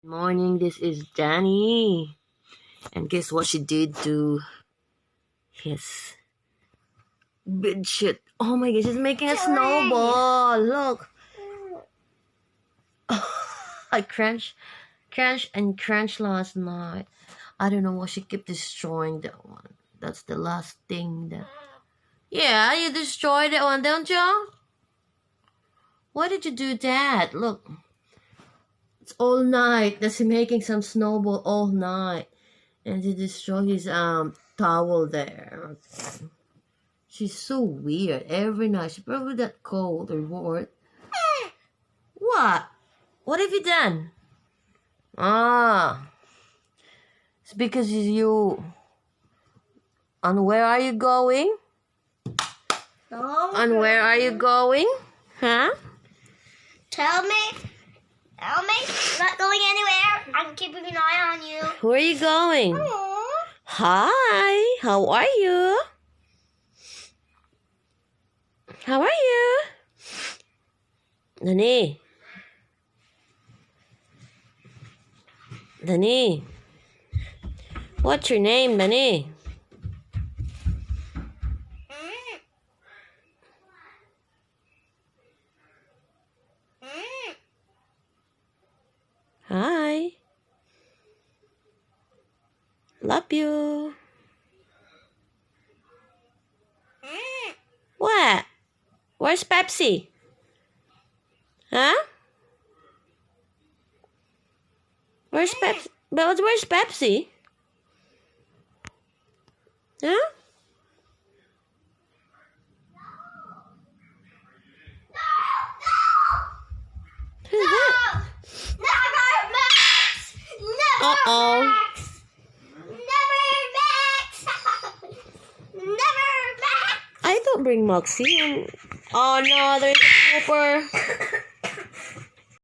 Morning, this is Danny. And guess what she did to his bed shit? Oh my gosh, she's making a snowball. Look. I crunch last night. I don't know why she kept destroying that one. That's the last thing that... Yeah, you destroyed that one, don't you? Why did you do that? Look. It's all night. That's making some snowball all night. And he destroyed his towel there. She's so weird. Every night she's probably that cold or bored. What? What have you done? It's because you. And where are you going? And where are you going? Huh? Tell me. I'm not going anywhere. I'm keeping an eye on you. Where are you going? Aww. Hi. How are you? How are you? Danny. Danny. What's your name, Danny? Hi. Love you. What? Where's Pepsi? Huh? Where's Pepsi? But where's Pepsi? Huh? Who's that? Never Max! Never Max! Never Max! Never Max! I don't bring Moxie. Oh no, there's a pooper.